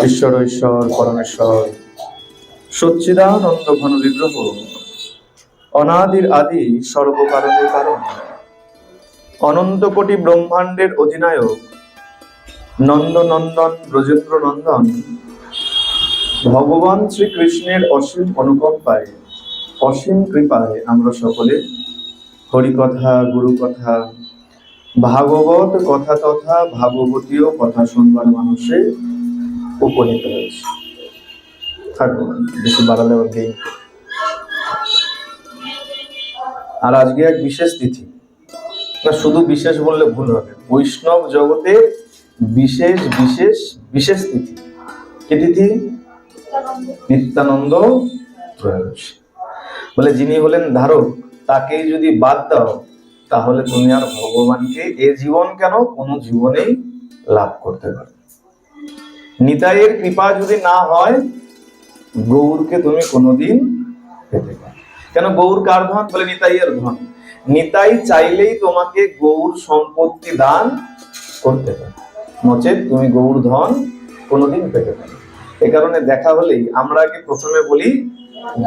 ঈশ্বর ঈশ্বর পরমেশ্বর সচ্চিদানন্দ ঘন বিগ্রহ অনাদির আদি সর্বকারণের কারণ অনন্ত কোটি ব্রহ্মাণ্ডের অধিনায়ক নন্দনন্দন ব্রজেন্দ্র নন্দন ভগবান শ্রীকৃষ্ণের অসীম অনুকম্পায় অসীম কৃপায় আমরা সকলে হরিকথা গুরুকথা ভাগবত কথা তথা ভাগবতীয় কথা শুনবার মানুষে উপনীত হয়েছে। থাকবো বেশি বাড়ালে গেম। আর আজকে এক বিশেষ তিথি, না শুধু বিশেষ বললে ভুল হবে, বৈষ্ণব জগতে বিশেষ বিশেষ বিশেষ তিথি। কি তিথি? নিত্যানন্দ ত্রয়োদশী। বলে যিনি হলেন ধারক, তাকেই যদি বাদ দাও তাহলে তুমি আর ভগবানকে এ জীবন কেন কোনো জীবনেই লাভ করতে পারো। নিতাইয়ের কৃপা যদি না হয় গৌরকে তুমি কোনোদিন পেতে পারো। কেন গৌর কার ধন? বলে নিতাইয়ের ধন। নিতাই চাইলেই তোমাকে গৌর সম্পত্তি দান করতে পারে, নচেত তুমি গৌর ধন কোনোদিন পেতে পারো। এ কারণে দেখা হলেই আমরা আগে প্রথমে বলি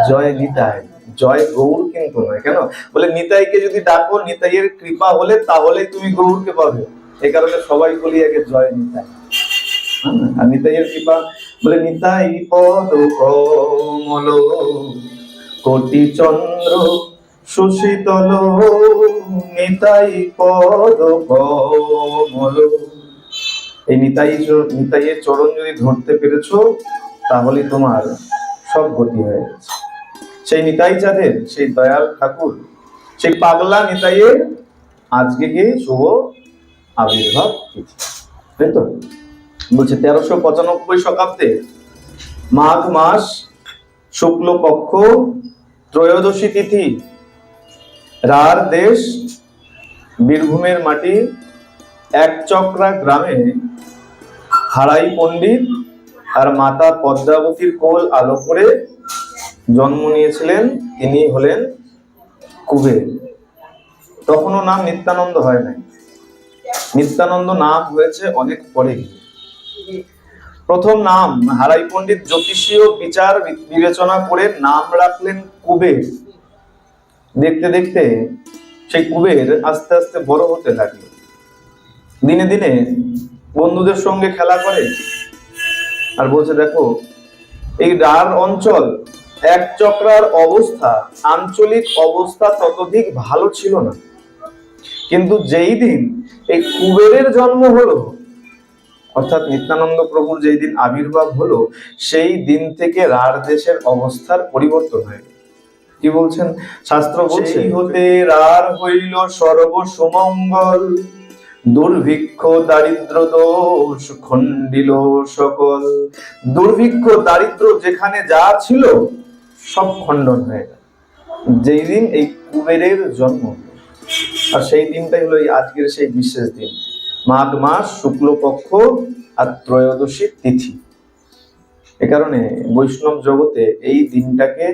জয় নিতাই, জয় গৌর কিন্তু নয়। কেন? বলে নিতাইকে যদি ডাকো, নিতাইয়ের কৃপা হলে তাহলেই তুমি গৌরকে পাবে। এ কারণে সবাই বলি আগে জয় নিতাই। আর নিতাইয়ের কৃপা বলে নিতাই পদ কমল কোটি চন্দ্র সুশীতল, নিতাই পদ কমল। এই নিতাইয়ের চরণ যদি ধরতে পেরেছো তাহলে তোমার সব গতি হয়ে গেছে। সেই নিতাই চাঁদের, সেই দয়াল ঠাকুর, সেই পাগলা নিতাইয়ের আজকে কি শুভ আবির্ভাব তিথি, তাই তো? বলছে 1395 শতাব্দে মাঘ মাস শুক্ল পক্ষ ত্রয়োদশী তিথি, রার দেশ বীরভূমের মাটি একচক্রা গ্রামে হারাই পণ্ডিত আর মাতা পদ্মাবতীর কোল আলো করে জন্ম নিয়েছিলেন। তিনি হলেন কুবের। তখনও নাম নিত্যানন্দ হয় নাই, নিত্যানন্দ নাম হয়েছে অনেক পরে। প্রথম নাম হারাই পণ্ডিত জ্যোতিষীয় বিচার বিবেচনা করে নাম রাখলেন কুবের। দেখতে দেখতে সেই কুবের আস্তে আস্তে বড় হতে লাগলো। দিনে দিনে বন্ধুদের সঙ্গে খেলা করে আর বলছে, দেখো এই রার অঞ্চল এক চক্রার অবস্থা, আঞ্চলিক অবস্থা ততোধিক ভালো ছিল না, কিন্তু যেই দিন এই কুবেরের জন্ম হলো, অর্থাৎ নিত্যানন্দ প্রভুর যেই দিন আবির্ভাব হলো, সেই দিন থেকে রার দেশের অবস্থার পরিবর্তন হয়। কি বলছেন শাস্ত্র? বলছে হতে রার হইল সর্ব সুমঙ্গল, দুর্ভিক্ষ দারিদ্র দোষ খণ্ডিল সকল। দুর্ভিক্ষ দারিদ্র যেখানে যা ছিল সব খণ্ডন হয়ে গেল যেই দিন এই কুবেরের জন্ম। আর সেই দিনটাই হলো এই আজকের সেই বিশেষ দিন, মাঘ মাস শুক্লপক্ষ আর ত্রয়োদশী তিথি। এ কারণে বৈষ্ণব জগতে এই দিনটাকে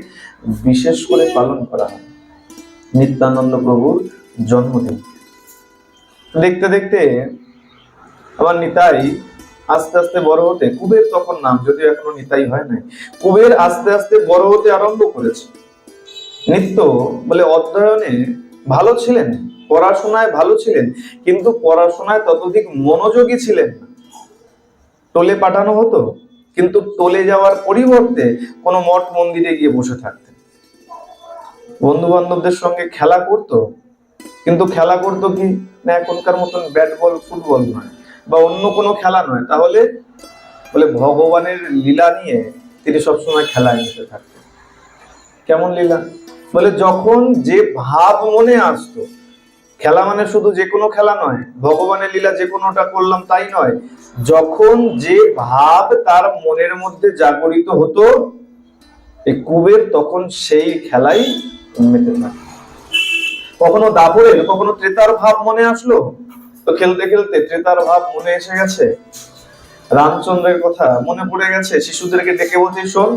বিশেষ করে পালন করা হয়, নিত্যানন্দ প্রভুর জন্মদিন। দেখতে দেখতে আবার নিতাই আস্তে আস্তে বড় হতে, কুবের তখন নাম, যদিও এখনো নিতাই হয় নাই, কুবের আস্তে আস্তে বড় হতে আরম্ভ করেছে। নিত্য বলে অধ্যয়নে ভালো ছিলেন, পড়াশোনায় ভালো ছিলেন, কিন্তু পড়াশোনায় ততোধিক মনোযোগী ছিলেন না। টোলে পাঠানো হতো, কিন্তু টোলে যাওয়ার পরিবর্তে কোনো মঠ মন্দিরে গিয়ে বসে থাকতেন। বন্ধু বান্ধবদের সঙ্গে খেলা করতো, কিন্তু খেলা করতো কি না এখনকার মতন ব্যাট বল ফুটবল নয় বা অন্য কোনো খেলা নয়, তাহলে বলে ভগবানের লীলা নিয়ে তিনি সবসময় খেলায় নিতে থাকতেন। কেমন লীলা? বলে যখন যে ভাব মনে আসতো, খেলা মানে শুধু যে কোনো খেলা নয়, ভগবানের লীলা যে কোনোটা করলাম তাই নয়, যখন যে ভাব তার মনের মধ্যে জাগরিত হতো এই কুবের তখন সেই খেলাই মেতে থাকে। কখনো দাপরের, কখনো ত্রেতার ভাব মনে আসলো, তো খেলতে খেলতে ত্রেতার ভাব মনে এসে গেছে, রামচন্দ্রের কথা মনে পড়ে গেছে, শিশুদেরকে ডেকে বলছে, শোন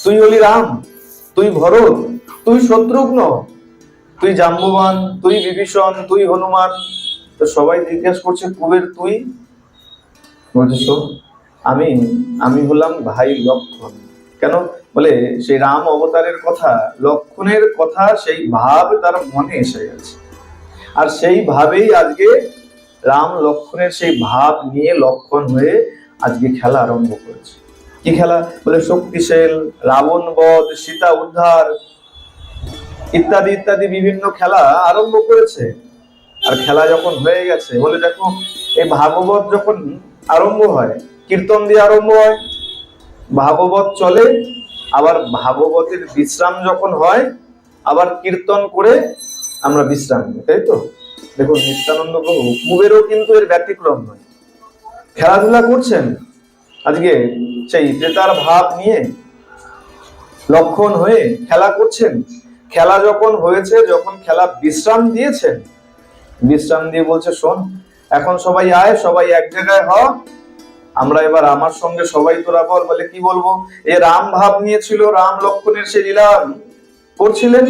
তুই হলি রাম, তুই ভরত, তুই শত্রুঘ্ন, তুই জাম্ববান, তুই বিভীষণ, তুই হনুমান। তো সবাই জিজ্ঞেস করছে, কুবের তুই? বলছে শোন আমি আমি হলাম ভাই লক্ষণ। কেন? বলে সেই রাম অবতারের কথা, লক্ষণের কথা, সেই ভাব তার মনে এসে গেছে। আর সেই ভাবেই আজকে রাম লক্ষণের সেই ভাব নিয়ে লক্ষণ হয়ে আজকে খেলা আরম্ভ করেছে। কি খেলা? বলে শক্তিশাল, রাবণ বধ, সীতা উদ্ধার ইত্যাদি ইত্যাদি বিভিন্ন খেলা আরম্ভ করেছে। আর খেলা যখন হয়ে গেছে, বলে দেখো এই ভাগবত যখন আরম্ভ হয়, কীর্তন দিয়ে আরম্ভ হয়, ভাগবত চলে, আবার ভাগবতের বিশ্রাম যখন হয় আবার কীর্তন করে আমরা বিশ্রাম নিই, তাই তো? দেখুন নিত্যানন্দ প্রভু কুবেরও কিন্তু এর ব্যতিক্রম নয়, খেলাধুলা করছেন আজকে সেই ত্রেতার ভাব নিয়ে লক্ষণ হয়ে খেলা করছেন। খেলা যখন হয়েছে, যখন খেলা বিশ্রাম দিয়েছেন, বিশ্রাম দিয়ে বলছে শোন এখন সবাই আয়, সবাই এক জায়গায় হ, আমরা এবার আমার সঙ্গে সবাই তোরা বল। বলে কি বলবো? এ রাম ভাব নিয়েছিল, রাম লক্ষণের সে লীলা করছিলেন,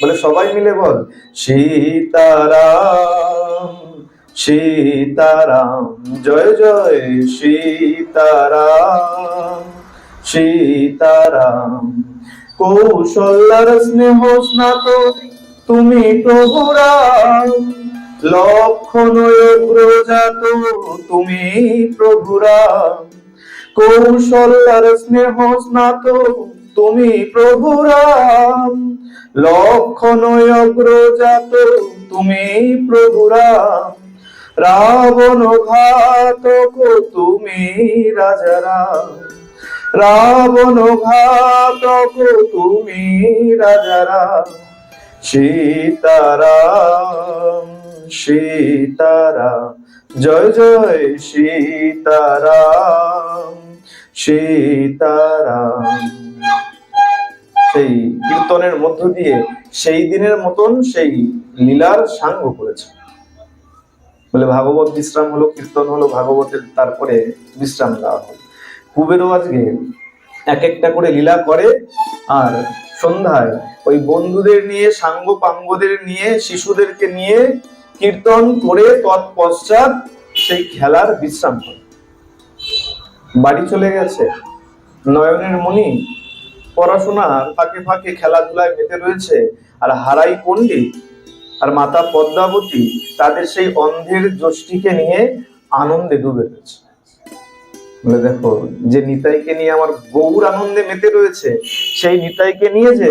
বলে সবাই মিলে বল সীতারাম সীতারাম জয় জয় সীতারাম সীতারাম। কৌশল্যার স্নেহ স্নাত তুমি প্রভু রাম, লক্ষণ অগ্রজাত তুমি প্রভু রাম। কৌশল্যার স্নেহ স্নাত তুমি প্রভু রাম, লক্ষণ অগ্রজাত তুমি প্রভু রাম। রাবণ ঘাতক তুমি রাজা রাম, রাবণ ঘাতক তুমি রাজা রাম। সীতারাম সীতারাম জয় জয় সীতারাম সীতারাম। সেই কীর্তনের মধ্য দিয়ে সেই দিনের মতন সেই লীলার সাঙ্গ করেছে। বলে ভাগবত বিশ্রাম হলো, কীর্তন হলো, ভাগবতের তারপরে বিশ্রাম দেওয়া হলো। কুবেরও আজকে এক একটা করে লীলা করে, আর সন্ধ্যায় ওই বন্ধুদের নিয়ে, সাঙ্গ পাঙ্গদের নিয়ে, শিশুদেরকে নিয়ে কীর্তন করে তৎপশ্চাৎ সেই খেলার বিশ্রাম করে বাড়ি চলে গেছে। নয়নের মণি পড়াশোনার ফাঁকে ফাঁকে খেলাধুলায় মেতে রয়েছে, আর হারাই পণ্ডিত আর মাতা পদ্মাবতী তাদের সেই অন্ধের যষ্টিকে নিয়ে আনন্দে ডুবে রয়েছে। বলে দেখো যে নিতাইকে নিয়ে আমার গৌর আনন্দে মেতে রয়েছে, সেই নিতাইকে নিয়ে যে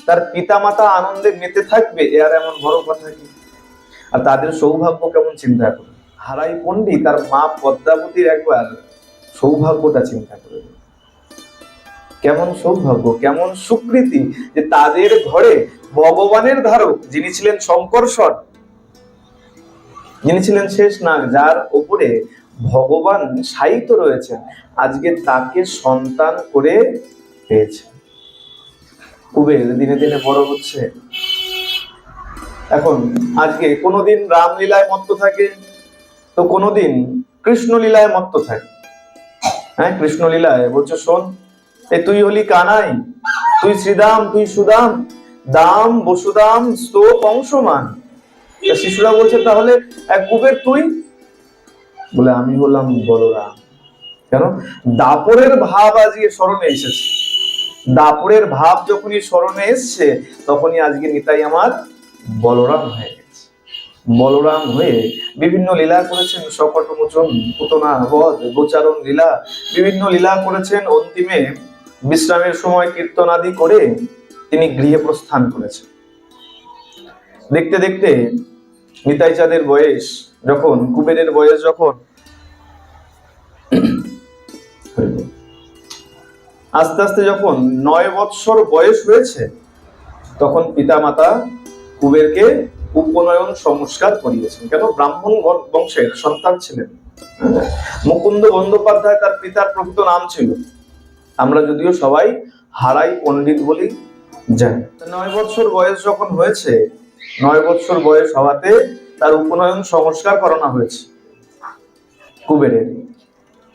তার পিতা মাতা আনন্দে মেতে থাকবে, এ আর এমন বড় কথা কি? আর তাদের সৌভাগ্য কেমন চিন্তা করে। হারাই পণ্ডিত তার মা পদ্মাবতীর একবার সৌভাগ্যটা চিন্তা করে, কেমন সৌভাগ্য, কেমন সুকৃতি যে তাদের ঘরে ভগবানের ধারক যিনি ছিলেন শঙ্কর্ষণ, যিনি ছিলেন শেষ নাগ, যার উপরে ভগবান শায়িত রয়েছেন, আজকে তাকে সন্তান করে পেয়েছে। কুবের দিনে দিনে বড় হচ্ছে। এখন আজকে কোনোদিন রামলীলায় মত্ত থাকে, তো কোনোদিন কৃষ্ণ লীলায় মত্ত থাকে। হ্যাঁ, কৃষ্ণ লীলায় বলছে শোন, এ তুই হলি কানাই, তুই শ্রীদাম, তুই সুদাম, দাম বসুদাম স্তোপ অংশমান। শিশুরা বলছে তাহলে এক কুবের তুই? বলে আমি হলাম বলরাম। কেন? দাপরের ভাব আজকে স্মরণে এসেছে। দাপরের ভাব যখনই স্মরণে এসছে, তখনই আজকে নিতাই আমার বলরাম হয়ে গেছে। বলরাম হয়ে বিভিন্ন লীলা করেছেন, সকটমোচন, পুতনা বধ, গোচারণ লীলা, বিভিন্ন লীলা করেছেন। অন্তিমে বিশ্রামের সময় কীর্তন আদি করে তিনি গৃহে প্রস্থান করেছেন। দেখতে দেখতে নিতাই চাঁদের বয়স যখন, কুবেরের বয়স যখন আস্তে আস্তে যখন 9 বৎসর বয়স হয়েছে, তখন পিতা মাতা কুবেরকে উপনয়ন সংস্কার করিয়েছেন। কেন? ব্রাহ্মণ বংশের সন্তান ছিলেন। মুকুন্দ বন্দ্যোপাধ্যায় তার পিতার প্রকৃত নাম ছিল। আমরা যদিও সবাই হারাই পণ্ডিত বলি জানি। 9 বৎসর বয়স যখন হয়েছে, 9 বৎসর বয়স হওয়াতে তার উপনয়ন সংস্কার করানো হয়েছে কুবেরের।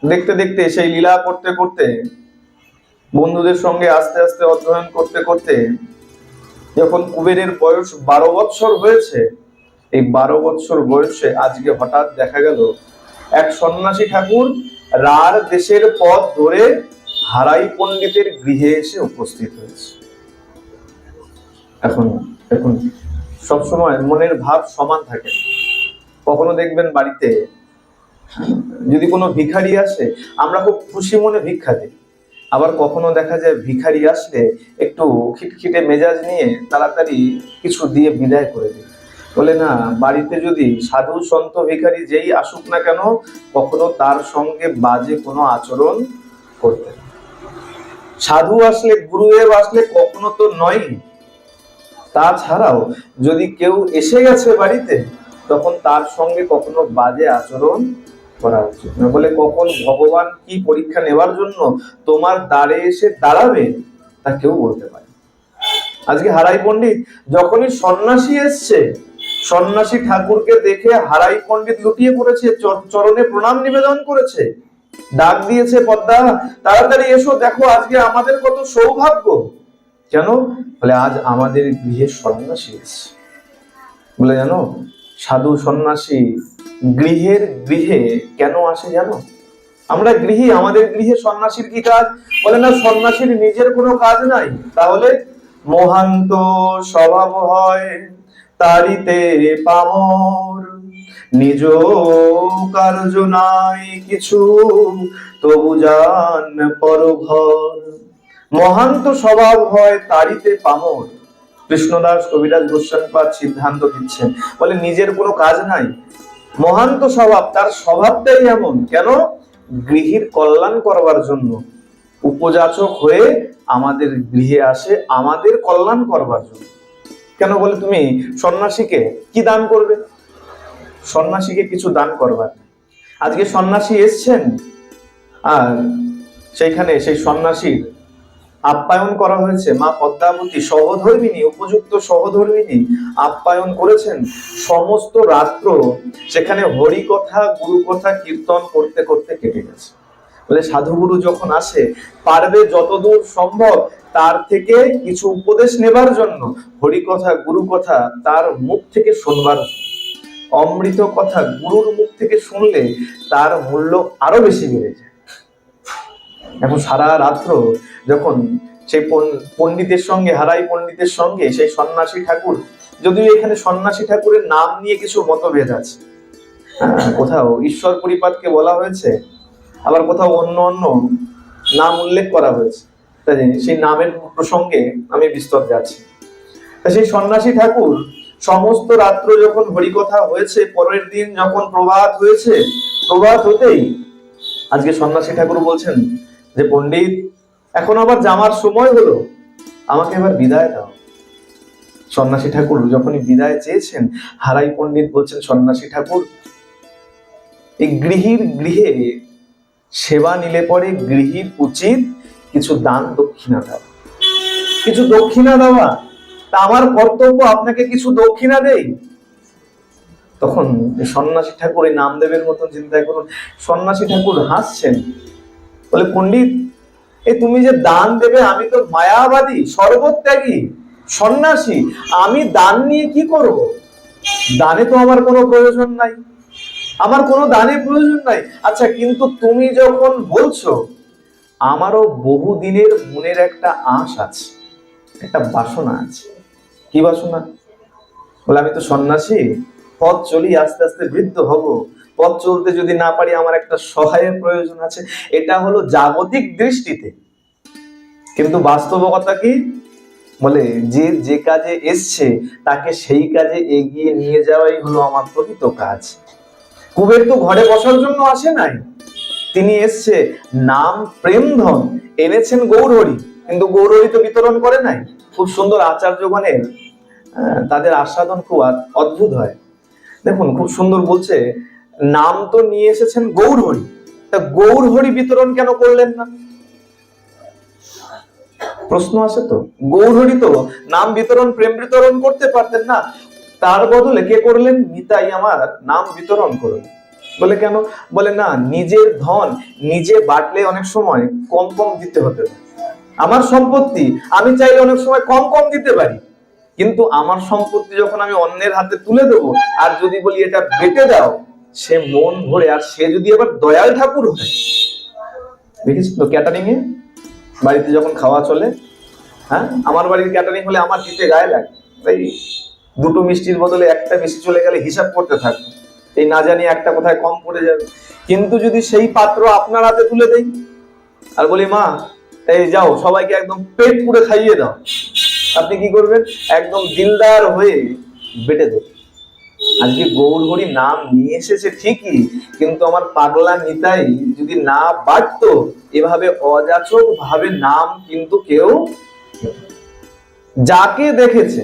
দেখতে দেখতে সেই লীলা করতে করতে, বন্ধুদের সঙ্গে আস্তে আস্তে অধ্যয়ন করতে করতে যখন কুবেরের বয়স 12 বৎসর হয়েছে, এই 12 বৎসর বয়সে আজকে হঠাৎ দেখা গেল এক সন্ন্যাসী ঠাকুর রার দেশের পথ ধরে হারাই পণ্ডিতের গৃহে এসে উপস্থিত হয়েছে। এখন এখন সবসময় মনের ভাব সমান থাকে। কখনো দেখবেন বাড়িতে যদি কোনো ভিখারি আসে, আমরা খুব খুশি মনে ভিক্ষা দিই। আবার কখনো দেখা যায় ভিখারি আসলে একটু খিটখিটে মেজাজ নিয়ে তাড়াতাড়ি কিছু দিয়ে বিদায় করে দিই। বলে না, বাড়িতে যদি সাধু সন্ত ভিখারি যেই আসুক না কেন, কখনো তার সঙ্গে বাজে কোনো আচরণ করতে না। সাধু আসলে, গুরুদেব আসলে কখনো তো নয়। তাছাড়াও যদি কেউ এসে গেছে বাড়িতে, তখন তার সঙ্গে কখনো বাজে আচরণ করা উচিত না। বলে কখন ভগবান কি পরীক্ষা নেবার জন্য তোমার দ্বারে এসে দাঁড়াবে তা কেউ বলতে পারে। আজকে হারাই পণ্ডিত যখনই সন্ন্যাসী এসছে, সন্ন্যাসী ঠাকুরকে দেখে হারাই পণ্ডিত লুটিয়ে পড়েছে, চরণে প্রণাম নিবেদন করেছে, ডাক দিয়েছে, পদ্মা তাড়াতাড়ি এসো, দেখো আজকে আমাদের কত সৌভাগ্য। কেন? বলে আজ আমাদের গৃহে সন্ন্যাসী এসছে। বলে জানো, সাধু সন্ন্যাসী গৃহে কেন আসে জানো? আমরা গৃহী, আমাদের গৃহে সন্ন্যাসীর কি কাজ? বলে না, সন্ন্যাসীর নিজের কোনো কাজ নাই। তাহলে মহান্ত স্বভাব হয় তারিতে পামর, নিজ কার্য নাই কিছু, তবু যান পরঘর। মহান্ত স্বভাব হয় তারিতে পামর। কৃষ্ণদাস কবিরাজ গোস্বামীপাদ সিদ্ধান্ত দিচ্ছেন, বলে নিজের কোনো কাজ নাই, মহান্ত স্বভাব, তার স্বভাবটাই এমন। কেন? গৃহীর কল্যাণ করবার জন্য উপযাচক হয়ে আমাদের গৃহে আসে, আমাদের কল্যাণ করবার জন্য। কেন? বলে তুমি সন্ন্যাসীকে কি দান করবে? সন্ন্যাসীকে কিছু দান করবার। আজকে সন্ন্যাসী এসছেন, আর সেইখানে সেই সন্ন্যাসীর আপ্যায়ন করা হয়েছে। মা পদ্মাবতী সহধর্মিনী, উপযুক্ত সহধর্মিনী আপ্যায়ন করেছেন। সমস্ত রাত্র সেখানে হরি কথা, গুরু কথা কীর্তন করতে করতে কেটে গেছে। বলে সাধুগুরু যখন আসে, পারবে যতদূর সম্ভব তার থেকে কিছু উপদেশ নেবার জন্য, হরি কথা, গুরু কথা তার মুখ থেকে শুনবার। অমৃত কথা গুরুর মুখ থেকে শুনলে তার মূল্য আরো বেশি বেড়ে যায়। এখন সারা রাত্র যখন সেই পণ্ডিতের সঙ্গে, হারাই পণ্ডিতের সঙ্গে সেই সন্ন্যাসী ঠাকুর, যদিও এখানে সন্ন্যাসী ঠাকুরের নাম নিয়ে কিছু মতভেদ আছে। কোথাও ঈশ্বর পরিপাতকে বলা হয়েছে, আবার কোথাও অন্য অন্য নাম উল্লেখ করা হয়েছে। তাই সেই নামের প্রসঙ্গে আমি বিস্তর যাচ্ছি। সেই সন্ন্যাসী ঠাকুর সমস্ত রাত্র যখন হরিকথা হয়েছে, পরের দিন যখন প্রভাত হয়েছে, প্রভাত হতেই আজকে সন্ন্যাসী ঠাকুর বলছেন যে পণ্ডিত, এখন আবার যাওয়ার সময় হলো, আমাকে এবার বিদায় দাও। সন্ন্যাসী ঠাকুর যখনই বিদায় চেয়েছেন, হারাই পণ্ডিত বলছেন, সন্ন্যাসী ঠাকুর, এই গৃহীর গৃহে সেবা নিলে পরে গৃহীর উচিত কিছু দান দক্ষিণা দেওয়া, কিছু দক্ষিণা দেওয়া। তা আমার কর্তব্য আপনাকে কিছু দক্ষিণা দেই। তখন সন্ন্যাসী ঠাকুর এই নামদেবের মতন চিন্তা করুন, সন্ন্যাসী ঠাকুর হাসছেন, বলে পণ্ডিত, এই তুমি যে দান দেবে, আমি তো মায়াবাদী, সর্বত্যাগী সন্ন্যাসী, আমি দান নিয়ে কি করব? দানে তো আমার কোনো প্রয়োজন নাই, আমার কোনো দানে প্রয়োজন নাই। আচ্ছা, কিন্তু তুমি যখন বলছো, আমারও বহু দিনের মনের একটা আশ আছে, একটা বাসনা আছে। কি বাসনা? বলে আমি তো সন্ন্যাসী, পথ চলি, আস্তে আস্তে বৃদ্ধ হব, পথ চলতে যদি না পারি, আমার একটা সহায়ের প্রয়োজন আছে। এটা হলো জাগতিক দৃষ্টিতে, কিন্তু বাস্তবতা কি? বলে যে যে কাজে এসছে তাকে সেই কাজে এগিয়ে নিয়ে যাওয়াই হলো আমার প্রকৃত কাজ। কুবের তো ঘরে বসার জন্য আসে নাই, তিনি এসছে নাম প্রেম ধন এনেছেন গৌরহরি, কিন্তু গৌরহরি তো বিতরণ করে নাই। খুব সুন্দর আচার্যগণের তাদের আস্বাদন খুব অদ্ভুত হয়। দেখুন, খুব সুন্দর বলছে, নাম তো নিয়ে এসেছেন গৌরহরি, তা গৌরহরি বিতরণ কেন করলেন না? প্রশ্ন আছে তো। গৌরহরি তো নাম বিতরণ, প্রেম বিতরণ করতে পারতেন না, তার বদলে কে করলেন? নিতাই আমার নাম বিতরণ করলেন। বলে কেন? বলে না, নিজের ধন নিজে বাটলে অনেক সময় কম কম দিতে হতে পারে। আমার সম্পত্তি আমি চাইলে অনেক সময় কম কম দিতে পারি, কিন্তু আমার সম্পত্তি যখন আমি অন্যের হাতে তুলে দেবো, আর যদি বলি এটা বেটে দাও, সে মন ভরে, আর সে যদি আবার দয়াল ঠাকুর হয়, দেখেছি তো ক্যাটারিং এ বাড়িতে যখন খাওয়া চলে, হ্যাঁ, আমার বাড়ির ক্যাটারিং হলে আমার দিতে গায়ে লাগে, তাই দুটো মিষ্টির বদলে একটা মিষ্টি চলে গেলে হিসাব করতে থাকবে, এই না জানি একটা কোথায় কম পড়ে যাবে। কিন্তু যদি সেই পাত্র আপনার হাতে তুলে দেই আর বলি, মা এই যাও সবাইকে একদম পেট পুরে খাইয়ে দাও, আপনি কি করবেন? একদম দিলদার হয়ে বেটে দেবেন। আজকে গৌর হরি নাম নিয়ে এসেছে ঠিকই, কিন্তু আমার পাগলা নিতাই যদি না বাড়তো, এভাবে অযাচক ভাবে নাম কিন্তু কেউ, যাকে দেখেছে,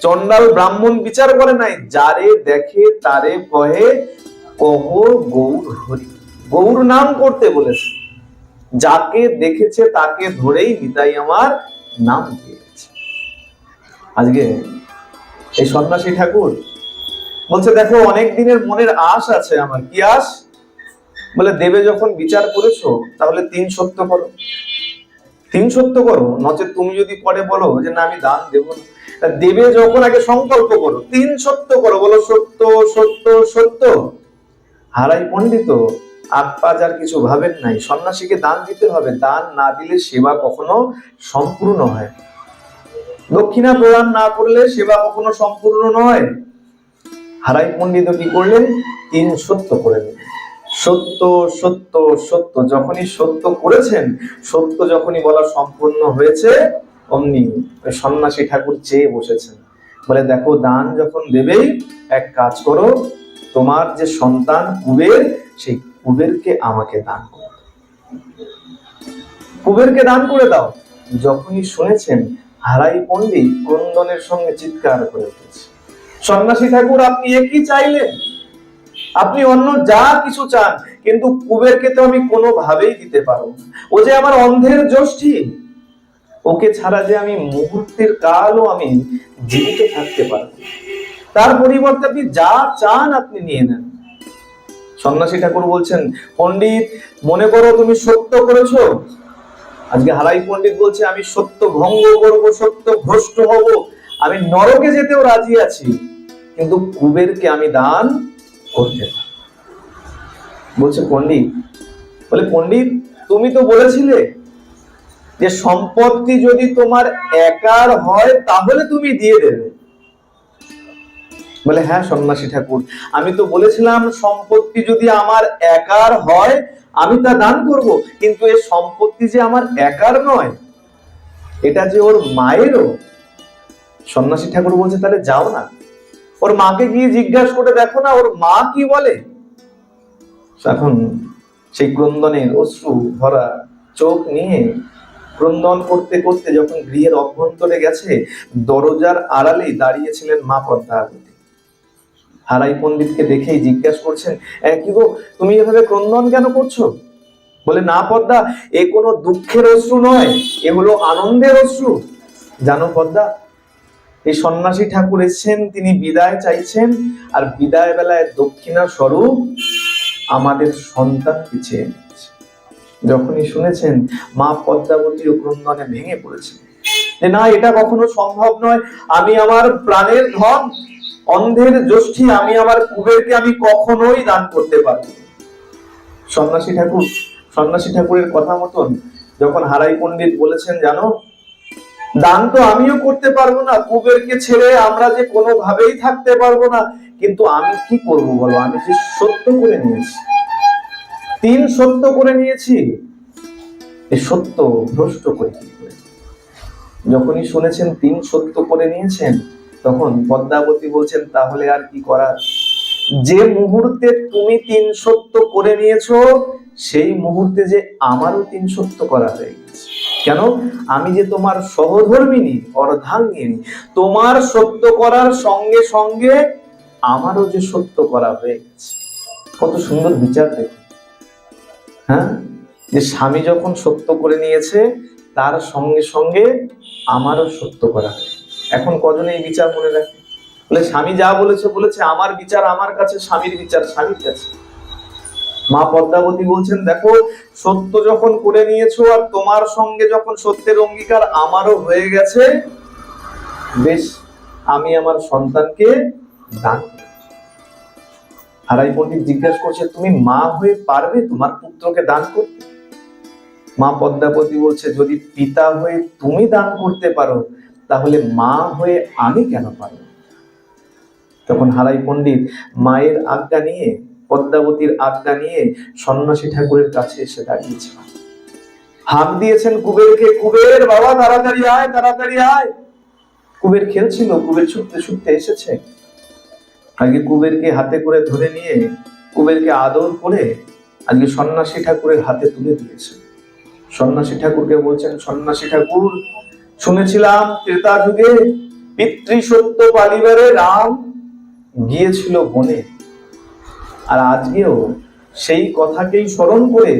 চন্ডাল ব্রাহ্মণ বিচার করে নাই, যারে দেখে তারে কহে কহ গৌর হরি, গৌর নাম করতে বলেছে, যাকে দেখেছে তাকে ধরেই নিতাই আমার নাম দিয়েছে। আজকে এই সন্ন্যাসী ঠাকুর বলছে, দেখো অনেক দিনের মনের আশ আছে আমার। কি আশ? বলে, দেবে যখন বিচার করেছো তাহলে 3 সত্য করো, 3 সত্য করো, নচেত তুমি যদি পরে বলো যে না আমি দান দেব না, দেবে যখন আগে সংকল্প করো, 3 সত্য করো, বলো সত্য সত্য সত্য। হারাই পণ্ডিত আর কিছু ভাবেন নাই, সন্ন্যাসীকে দান দিতে হবে, দান না দিলে সেবা কখনো সম্পূর্ণ হয়, দক্ষিণা প্রদান না করলে সেবা কখনো সম্পূর্ণ নয়। হারাই পণ্ডিত কি করলেন? 3 সত্য করে দিলেন, সত্য সত্য সত্য। যখনই সত্য করেছেন, সত্য যখনই বলা সম্পূর্ণ হয়েছে, অমনি ওই সন্ন্যাসী ঠাকুর চেয়ে বসেছেন, বলে দেখো দান যখন দেবেই এক কাজ করো, তোমার যে সন্তান কুবের, সেই কুবেরকে আমাকে দান করো, কুবেরকে দান করে দাও। যখনই শুনেছেন, হারাই পণ্ডিত ক্রন্দনের সঙ্গে চিৎকার করে উঠেছে, সন্ন্যাসী ঠাকুর আপনি একই চাইলেন, আপনি অন্য যা কিছু চান, কিন্তু কুবেরকে তো আমি কোনোভাবেই দিতে পারবো না, ও যে আমার অন্ধের জ্যোষ্ঠী, ওকে ছাড়া যে আমি মুহূর্তের কালও আমি জীবিত থাকতে পারবো, তার পরিবর্তে আপনি যা চান আপনি নিয়ে নেন। সন্ন্যাসী ঠাকুর বলছেন, পণ্ডিত মনে করো তুমি সত্য করেছো, আজকে হারাই পণ্ডিত বলছে আমি সত্য ভঙ্গ করব, সত্য ভ্রষ্ট হব, আমি নরকে যেতেও রাজি আছি, কিন্তু কুবেরকে আমি দান করতে না। বলছে পণ্ডিত, বলে পণ্ডিত তুমি তো বলেছিলে যে সম্পত্তি যদি তোমার একার হয় তাহলে তুমি দিয়ে দেবে। বলে হ্যাঁ সন্ন্যাসী ঠাকুর, আমি তো বলেছিলাম সম্পত্তি যদি আমার একার হয় আমি তা দান করব, কিন্তু এই সম্পত্তি যে আমার একার নয়, এটা যে ওর মায়েরও। সন্ন্যাসী ঠাকুর বলছে তাহলে যাও না, ওর মাকে গিয়ে জিজ্ঞাসা করে দেখো না ওর মা কি বলে। এখন সেই ক্রন্দনের অশ্রু ভরা চোখ নিয়ে ক্রন্দন করতে করতে যখন গৃহের অভ্যন্তরে গেছে, দরজার আড়ালেই দাঁড়িয়েছিলেন মা পদ্মাবতী। হারাই পণ্ডিতকে দেখেই জিজ্ঞাসা করছেন, কি গো তুমি এভাবে ক্রন্দন কেন করছো? বলে না পদ্মা, এ কোনো দুঃখের অশ্রু নয়, এ হলো আনন্দের অশ্রু। জানো পদ্মা, এই সন্ন্যাসী ঠাকুর এসেছেন, তিনি বিদায় চাইছেন, আর বিদায় বেলায় দক্ষিণা স্বরূপ আমাদের সন্তান পিছিয়ে নিচ্ছে। যখনই শুনেছেন, মা পদ্মাবতী ও ক্রন্দনে ভেঙে পড়েছেন যে না এটা কখনো সম্ভব নয়, আমি আমার প্রাণের ধন অন্ধের জ্যোষ্ঠী, আমি আমার কুবেরকে আমি কখনোই দান করতে পারবো। সন্ন্যাসী ঠাকুরের কথা মতন যখন হারাই পণ্ডিত বলেছেন, জানো দান তো আমিও করতে পারবো না, কুবেরকে ছেড়ে আমরা যে কোনোভাবেই থাকতে পারবো না, কিন্তু আমি কি করব বলো, আমি যে সত্য করে নিয়েছি, 3 সত্য করে নিয়েছি, এই সত্য ভ্রষ্ট করে কি করে। যখনই শুনেছেন 3 সত্য করে নিয়েছেন, তখন পদ্মাবতী বলছেন তাহলে আর কি করার, যে মুহূর্তে তুমি 3 সত্য করে নিয়েছো, সেই মুহূর্তে যে আমারও 3 সত্য করা হয়ে গেছে। কেন? আমি যে তোমার সহধর্মিনী অর্ধাঙ্গিনী, তোমার সত্য করার সঙ্গে সঙ্গে আমারও যে সত্য করা হয়ে গেছে। কত সুন্দর বিচার দেখুন, হ্যাঁ, যে স্বামী যখন সত্য করে নিয়েছে তার সঙ্গে সঙ্গে আমারও সত্য করা হয়। এখন কজনে এই বিচার মনে রাখে? বলে স্বামী যা বলেছে বলেছে, আমার বিচার আমার কাছে, স্বামীর বিচার স্বামীর কাছে। মা পদ্মাবতী বলছেন দেখো সত্য যখন করে নিয়েছো, আর তোমার সঙ্গে যখন সত্যের অঙ্গীকার আমারও হয়ে গেছে, বেশ আমি আমার সন্তানকে দান। হারাই পণ্ডিত জিজ্ঞাসা করছে, তুমি মা হয়ে পারবে তোমার পুত্রকে দান করতে? মা পদ্মাবতী বলছে, যদি পিতা হয়ে তুমি দান করতে পারো তাহলে মা হয়ে আমি কেন পারবো? তখন হারাই পণ্ডিত মায়ের আজ্ঞা নিয়ে, পদ্মাবতীর আজ্ঞা নিয়ে সন্ন্যাসী ঠাকুরের কাছে এসে দাঁড়িয়েছিল। হাঁক দিয়েছেন কুবেরকে, কুবের বাবা তাড়াতাড়ি আয়, তাড়াতাড়ি আয়। কুবের খেলছিল, কুবের ছুটতে ছুটতে এসেছে। আজকে কুবেরকে হাতে করে ধরে নিয়ে কুবেরকে আদর করে আজকে সন্ন্যাসী ঠাকুরের হাতে তুলে দিয়েছে। সন্ন্যাসী ঠাকুরকে বলছেন, সন্ন্যাসী ঠাকুর, শুনেছিলাম ত্রেতা যুগে পিতৃসত্য পালিবারে রাম গিয়েছিল বনে, আর আজকেও সেই কথাকেই স্মরণ করে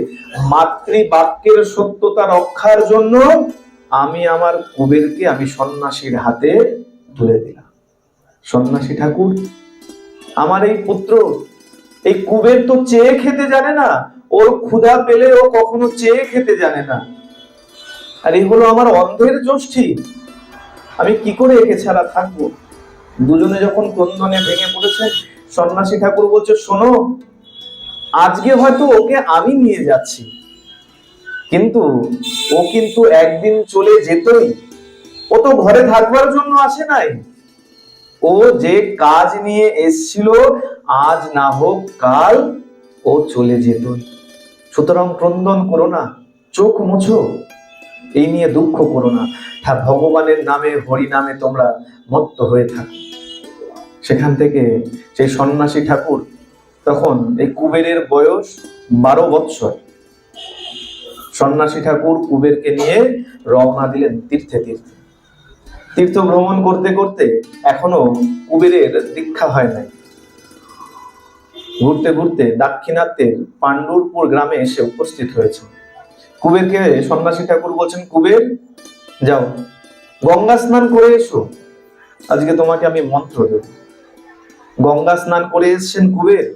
মাতৃবাক্যের সত্যতা রক্ষার জন্য আমি আমার কুবেরকে আমি সন্ন্যাসীর হাতে তুলে দিলাম। সন্ন্যাসী ঠাকুর, আমার এই পুত্র, এই কুবের তো চেয়ে খেতে জানে না, ওর ক্ষুধা পেলে ও কখনো চেয়ে খেতে জানে না, আর এই হলো আমার অন্ধের জ্যোষ্ঠী, আমি কি করে একে ছাড়া থাকবো? দুজনে যখন ক্রন্দনে ভেঙে পড়েছে, সন্ন্যাসী ঠাকুর বলছে, শোনো, আজকে হয়তো ওকে আমি নিয়ে যাচ্ছি, কিন্তু ও কিন্তু একদিন চলে যেতই। ও তো ঘরে থাকবার জন্য আসে নাই, ও যে কাজ নিয়ে এসছিল আজ না হোক কাল ও চলে যেতই। সুতরাং ক্রন্দন করো না, চোখ মুছো, এই নিয়ে দুঃখ করো না, ভগবানের নামে হরি নামে তোমরা মত্ত হয়ে থাকো। সেখান থেকে সেই সন্ন্যাসী ঠাকুর, তখন এই কুবেরের বয়স 12 বৎসর, সন্ন্যাসী ঠাকুর কুবেরকে নিয়ে রওনা দিলেন তীর্থে তীর্থে। তীর্থ ভ্রমণ করতে করতে এখনো কুবেরের দীক্ষা হয় নাই। ঘুরতে ঘুরতে দাক্ষিণাত্যের পাণ্ডুরপুর গ্রামে এসে উপস্থিত হয়েছে। কুবেরকে সন্ন্যাসী ঠাকুর বলছেন, কুবের যাও গঙ্গা স্নান করে এসো, আজকে তোমাকে আমি মন্ত্র দেব। গঙ্গা স্নান করে এসছেন কুবের।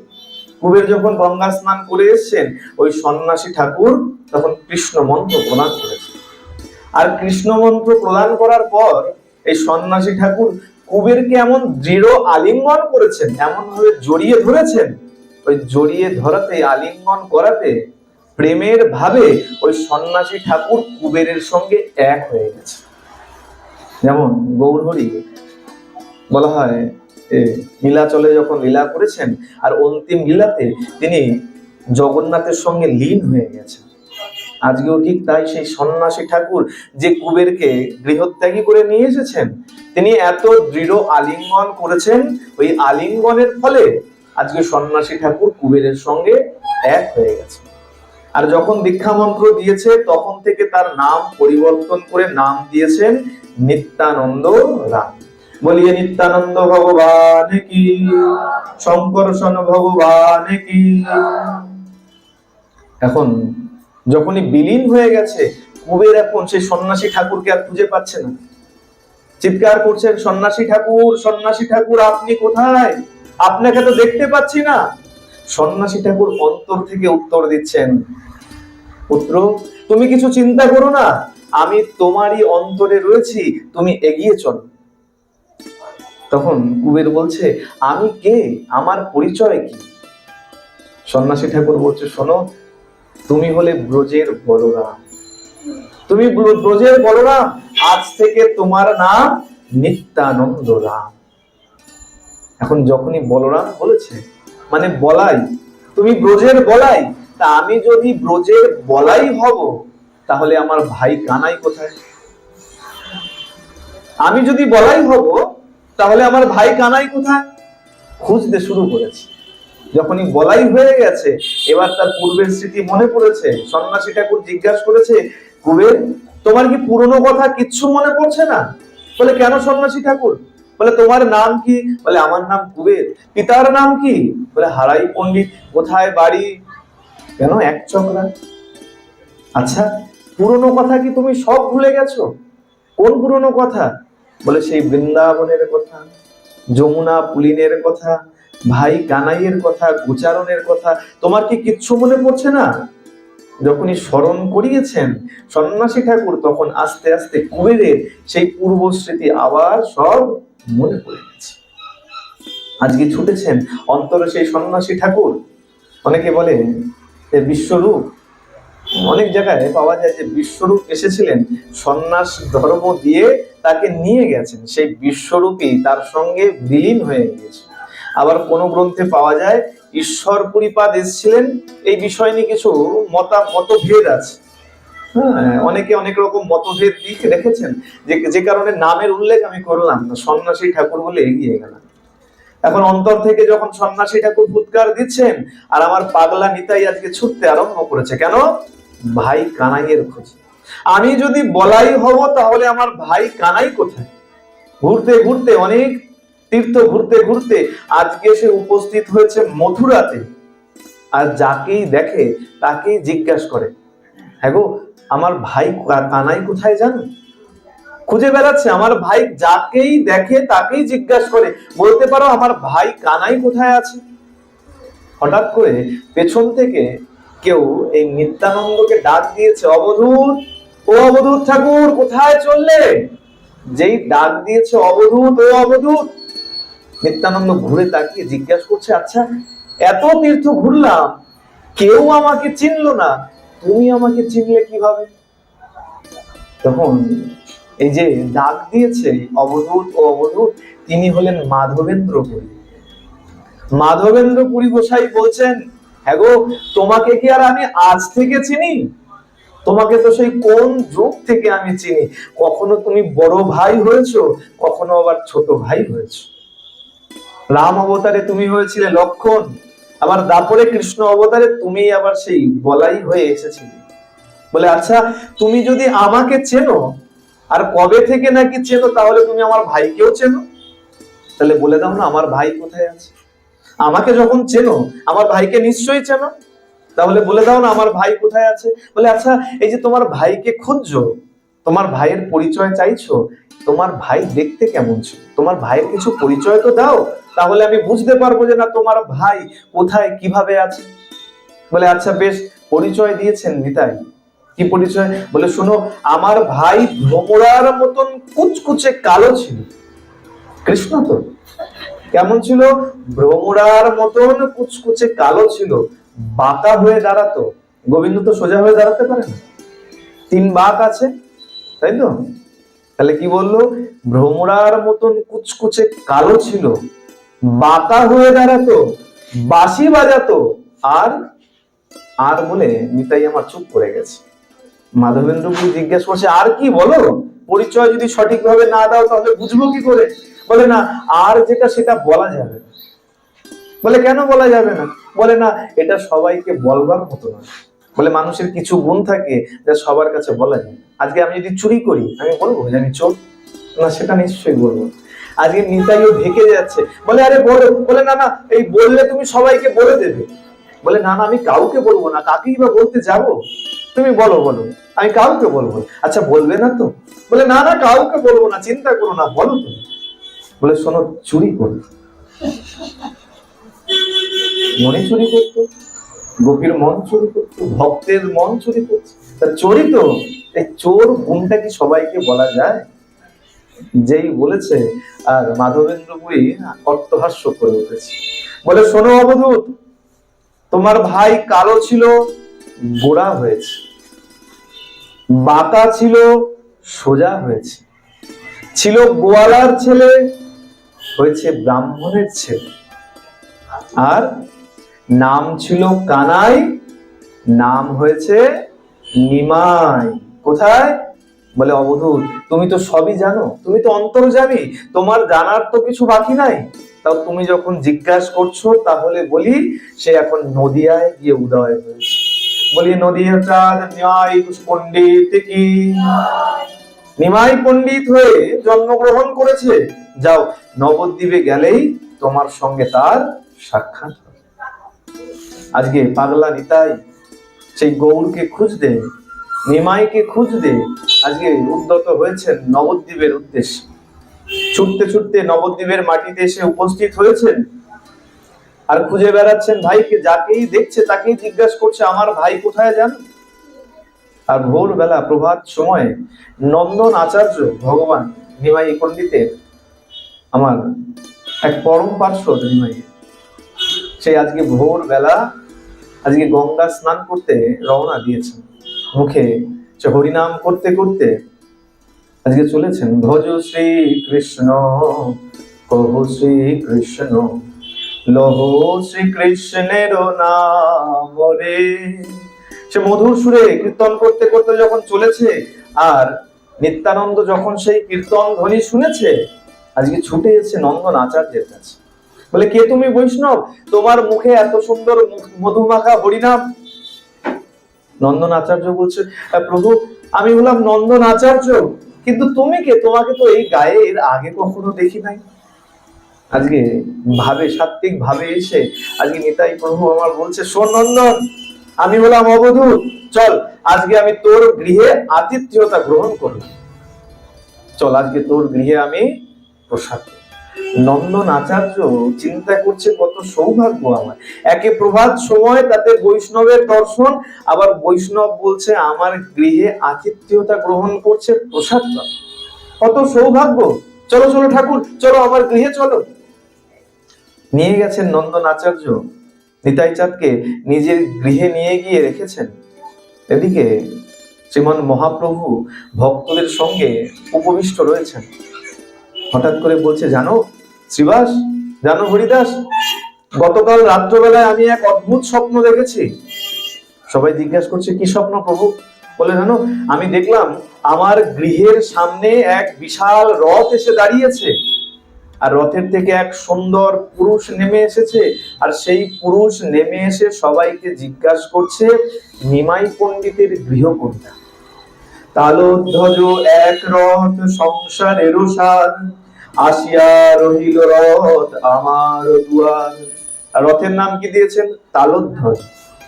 কুবের যখন গঙ্গা স্নান করে এসছেন, ওই সন্ন্যাসী ঠাকুর তখন কৃষ্ণ মন্ত্র প্রদান করেছে। আর কৃষ্ণ মন্ত্র প্রদান করার পর এই সন্ন্যাসী ঠাকুর কুবেরকে এমন দৃঢ় আলিঙ্গন করেছেন, এমন ভাবে জড়িয়ে ধরেছেন, ওই জড়িয়ে ধরাতে, আলিঙ্গন করাতে প্রেমের ভাবে ওই সন্ন্যাসী ঠাকুর কুবেরের সঙ্গে এক হয়ে গেছে। যেমন গৌরহরি বলা হয় নীলাচলে যখন লীলা করেছেন, আর অন্তিম লীলাতে তিনি জগন্নাথের সঙ্গে লীন হয়ে গেছেন। আজকেও ঠিক তাই, সেই সন্ন্যাসী ঠাকুর যে কুবেরকে গৃহত্যাগী করে নিয়ে এসেছেন, তিনি এত দৃঢ় আলিঙ্গন করেছেন, ওই আলিঙ্গনের ফলে আজকে সন্ন্যাসী ঠাকুর কুবেরের সঙ্গে এক হয়ে গেছে। আর যখন দীক্ষা মন্ত্র দিয়েছে, তখন থেকে তার নাম পরিবর্তন করে নাম দিয়েছেন নিত্যানন্দ রাম। বলিয়ে নিত্যানন্দ ভগবান কি, শঙ্করসন ভগবান কি। এখন যখনই বিলীন হয়ে গেছে, কুবের এখন সেই সন্ন্যাসী ঠাকুরকে আর খুঁজে পাচ্ছে না। চিৎকার করছেন, সন্ন্যাসী ঠাকুর, সন্ন্যাসী ঠাকুর, আপনি কোথায়? আপনাকে তো দেখতে পাচ্ছি না। সন্ন্যাসী ঠাকুর অন্তর থেকে উত্তর দিচ্ছেন, পুত্র তুমি কিছু চিন্তা করো না, আমি তোমারই অন্তরে রয়েছি, তুমি এগিয়ে চলো। তখন কুবের বলছে, আমি কে, আমার পরিচয় কি? সন্ন্যাসী ঠাকুর বলছে, শোনো, তুমি হলে ব্রজের বলরাম, তুমি ব্রজের বলরাম, আজ থেকে তোমার নাম নিত্যানন্দ রাম। এখন যখনই বলরাম বলেছে, মানে বলাই, তুমি ব্রজের বলাই, তা আমি যদি ব্রজের বলাই হব, তাহলে আমার ভাই কানাই কোথায়? আমি যদি বলাই হব, তাহলে আমার ভাই কানাই কোথায়? খুঁজতে শুরু করেছে। যখনই বলাই হয়ে গেছে, এবার তার পূর্বের স্মৃতি মনে পড়েছে। সন্ন্যাসী ঠাকুর জিজ্ঞাসা করেছে, কুবের তোমার কি পুরনো কথা কিচ্ছু মনে পড়ছে না? বলে, কেন সন্ন্যাসী ঠাকুর? বলে, তোমার নাম কি? বলে, আমার নাম কুবের। পিতার নাম কি? বলে, হারাই পণ্ডিত। কোথায় বাড়ি? কেন এক চক্রা? আচ্ছা, পুরনো কথা কি তুমি সব ভুলে গেছো? কোন পুরনো কথা? বলে, সেই বৃন্দাবনের কথা, যমুনা পুলিনের কথা, ভাই কানাইয়ের কথা, গোচারণের কথা, তোমার কি কিচ্ছু মনে পড়ছে না? যখনই স্মরণ করিয়েছেন সন্ন্যাসী ঠাকুর, তখন আস্তে আস্তে কুবেরের সেই পূর্ব স্মৃতি আবার সব মনে পড়ে গেছে। আজকে ছুটেছেন অন্তরে সেই সন্ন্যাসী ঠাকুর। অনেকে বলে যে বিশ্বরূপ, অনেক জায়গায় পাওয়া যায় যে বিশ্বরূপ এসেছিলেন, সন্ন্যাস ধর্ম দিয়ে তাকে নিয়ে গেছেন, সেই বিশ্বরূপী তার সঙ্গে বিলীন হয়ে গিয়েছে। আবার কোন গ্রন্থে পাওয়া যায় ঈশ্বর পরিপাদ এসেছিলেন, এই বিষয় নিয়ে কিছু মতভেদ আছে। অনেকে অনেক রকম মতভেদ দিক রেখেছেন, যে কারণে নামের উল্লেখ আমি করলাম না, সন্ন্যাসী ঠাকুর বলে এগিয়ে গেলাম। এখন অন্তর থেকে যখন সন্ন্যাসী ঠাকুর ফুৎকার দিচ্ছেন, আর আমার পাগলা নিতাই আজকে ছুটতে আরম্ভ করেছে, কেন? ভাই কানাইয়ের খোঁজে। আমি যদি বলাই হব তাহলে আমার ভাই কানাই কোথায়? ঘুরতে ঘুরতে, অনেক তীর্থ ঘুরতে ঘুরতে আজকে সে উপস্থিত হয়েছে মথুরাতে। আর যাকেই দেখে তাকেই জিজ্ঞাসা করে, হ্যাঁ গো আমার ভাই কানাই কোথায় জানো? খুঁজে বেড়াচ্ছে আমার ভাই, যাকেই দেখে তাকেই জিজ্ঞাসা করে, বলতে পারো আমার ভাই কানাই কোথায় আছে? হঠাৎ করে পেছন থেকে কেউ এই নিত্যানন্দকে ডাক দিয়েছে, অবধূত, ও অবধূত ঠাকুর কোথায় চললে? যেই ডাক দিয়েছে অবধূত, ও অবধূত, নিত্যানন্দ ঘুরে তাকিয়ে জিজ্ঞাসা করছে, আচ্ছা এত তীর্থ ঘুরলাম, কেউ আমাকে চিনলো না, তুমি আমাকে চিনলে কিভাবে? তখন এই যে ডাক দিয়েছে অবধূত ও অবধূত, তিনি হলেন মাধবেন্দ্র পুরী। মাধবেন্দ্র পুরী গোসাই বলছেন, হ্যাঁ গো তোমাকে কি আর আমি আজ থেকে চিনি? তোমাকে তো সেই কোন যুগ থেকে আমি চিনি। কখনো তুমি বড় ভাই হয়েছো, কখনো আবার ছোট ভাই হয়েছো। রাম অবতারে তুমি হয়েছিলে লক্ষণ, আবার দাপরে কৃষ্ণ অবতারে তুমি আবার সেই বলাই হয়ে এসেছিলে। বলে আচ্ছা তুমি যদি আমাকে চেনো, আর কবে থেকে নাকি চেনো, তাহলে তুমি আমার ভাইকেও চেনো? তাহলে বলে দাও না আমার ভাই কোথায় আছে? আমাকে যখন চেনো আমার ভাইকে নিশ্চয়ই চেনো, তাহলে বলে দাও না আমার ভাই কোথায় আছে? বলে আচ্ছা এই যে তোমার ভাইকে খুঁজছো, তোমার ভাইয়ের পরিচয় চাইছো, তোমার ভাই দেখতে কেমন ছিল? তোমার ভাইয়ের কিছু পরিচয় তো দাও, তাহলে আমি বুঝতে পারবো যে না তোমার ভাই কোথায় কিভাবে আছে। বলে আচ্ছা বেশ, পরিচয় দিয়েছেন নিতাই। কি পরিচয়? বলে শোনো, আমার ভাই ভ্রমরার মতন কুচকুচে কালো ছিল। কৃষ্ণ তো কেমন ছিল? ভ্রমরার মতন কুচকুচে কালো ছিল, বাঁকা হয়ে দাঁড়াতো। গোবিন্দ তো সোজা হয়ে দাঁড়াতে পারে না, 3 বাঁক আছে, তাই তো? তাহলে কি বললো? ভ্রমরার মতন কুচকুচে কালো ছিল, বাঁকা হয়ে দাঁড়াতো, বাঁশি বাজাতো, আর আর বলে নিতাই আমার চুপ করে গেছে। মাধবেন্দ্র জিজ্ঞেস করছে, আর কি বলো? পরিচয় যদি সঠিকভাবে না দাও তাহলে বুঝবো কি করে? বলে না, আর যেটা সেটা বলা যাবে না। বলে কেন বলা যাবে না? বলে না, এটা সবাইকে বলবার মতো না। বলে মানুষের কিছু গুণ থাকে যা সবার কাছে বলা যায়। আজকে আমি যদি চুরি করি, আমি বলবো যে আমি চোর? না, সেটা নিশ্চয়ই বলবো। আজকে নিতাইও ঢেকে যাচ্ছে, বলে আরে বলো। বলে না না, এই বললে তুমি সবাইকে বলে দেবে। বলে না না, আমি কাউকে বলবো না, কাকেই বা বলতে যাবো? তুমি বলো বলো, আমি কাউকে বলবো। আচ্ছা বলবে না তো? বলে না না, কাউকে বলবো না, চিন্তা করো না, বলো তুমি। বলে শোনো, চুরি করি। মনে চুরি করতো, গোপীর মন চুরি করতো, ভক্তের মন চুরি করছে, তা চোরই তো। এই চোর গুণটা কি সবাইকে বলা যায়? যেই বলেছে, আর মাধবেন্দ্র পুরী অট্টহাস্য করে উঠেছে। বলে শোনো অবধূত, তোমার ভাই কালো ছিল, গোড়া হয়েছে, বাঁকা ছিল, সোজা হয়েছে, ছিল গোয়ালার ছেলে, হয়েছে ব্রাহ্মণের ছেলে, আর নাম ছিল কানাই, নাম হয়েছে নিমাই। কোথায়? বলে অবধূত, তুমি তো সবই জানো, তুমি তো অন্তর্যামী, তোমার জানার তো কিছু বাকি নাই। তাও তুমি যখন জিজ্ঞাসা করছো, তাহলে বলি সে এখন নদিয়ায় গিয়ে উদয় হয়েছে। বলি নদিয়া চাঁদ ন্যায় পণ্ডিত কি, নিমাই পণ্ডিত হয়ে জন্মগ্রহণ করেছে। যাও, নবদ্বীপে গেলেই তোমার সঙ্গে তার সাক্ষাৎ হবে। আজকে পাগলা নিতাই সেই গৌরকে খুঁজতে, নিমাইকে খুঁজতে আজকে উদ্যত হয়েছেন নবদ্বীপের উদ্দেশ্যে। ছুটতে ছুটতে নবদ্বীপের মাটিতে এসে উপস্থিত হয়েছেন, আর খুঁজে বেড়াচ্ছেন ভাইকে। যাকেই দেখছে তাকেই জিজ্ঞাসা করছে, আমার ভাই কোথায় জানো? আর ভোরবেলা প্রভাত সময়ে নন্দন আচার্য ভগবান নিমাই পণ্ডিতের আমার এক পরম পার্শ্বদ নিমাই, সেই আজকে ভোরবেলা আজকে গঙ্গা স্নান করতে রওনা দিয়েছেন, মুখে সে হরিনাম করতে করতে আজকে চলেছেন। ভজ শ্রী কৃষ্ণ, কহ শ্রী কৃষ্ণ, লহ শ্রী কৃষ্ণের নাম রে। সে মধুর সুরে কীর্তন করতে করতে যখন চলেছে, আর নিত্যানন্দ যখন সেই কীর্তন ধ্বনি শুনেছে, আজকে ছুটে এসেছে নন্দন আচার্যের কাছে। বলে, কে তুমি বৈষ্ণব, তোমার মুখে এত সুন্দর মধুমাখা হরিনাম? নন্দন আচার্য বলছে, প্রভু আমি হলাম নন্দন আচার্য, কিন্তু তুমি কে? তোমাকে তো এই গায়ে এর আগে কখনো দেখি নাই। আজকে ভাবে, সাত্বিক ভাবে এসে আজকে নিতাই প্রভু আমার বলছে, শোন নন্দন, আমি হলাম অবধূত, চল আজকে আমি তোর গৃহে আতিথ্যতা গ্রহণ করলাম, চল আজকে তোর গৃহে আমি প্রসাদ। নন্দন আচার্য চিন্তা করছে, কত সৌভাগ্য আমার, একে প্রভাত সময় তাতে বৈষ্ণবের দর্শন, আবার বৈষ্ণব বলছে আমার গৃহে আতিথ্যতা গ্রহণ করছে, প্রসাদ, কত সৌভাগ্য। চলো চলো ঠাকুর, চলো আমার গৃহে চলো। নিয়ে গেছেন নন্দন আচার্য, নিতাই চাঁদকে নিজের গৃহে নিয়ে গিয়ে রেখেছেন। এদিকে শ্রীমান মহাপ্রভু ভক্তদের সঙ্গে উপবিষ্ট রয়েছেন। হঠাৎ করে বলছে, জানো শ্রীবাস, জানো হরিদাস, গতকাল রাত্রবেলায় আমি এক অদ্ভুত স্বপ্ন দেখেছি। সবাই জিজ্ঞাসা করছে, কি স্বপ্ন প্রভু? বলে, জানো আমি দেখলাম আমার গৃহের সামনে এক বিশাল রথ এসে দাঁড়িয়েছে, আর রথের থেকে এক সুন্দর পুরুষ নেমে এসেছে, আর সেই পুরুষ নেমে এসে সবাইকে জিজ্ঞাসা করছে নিমাই পণ্ডিতের গৃহ কোনটা। তালোধ্বজ এক রথ সংসারের সার, আসিয়া রহিল রথ আমার দুয়ার। আর রথের নাম কি দিয়েছেন? তালোধ্বজ।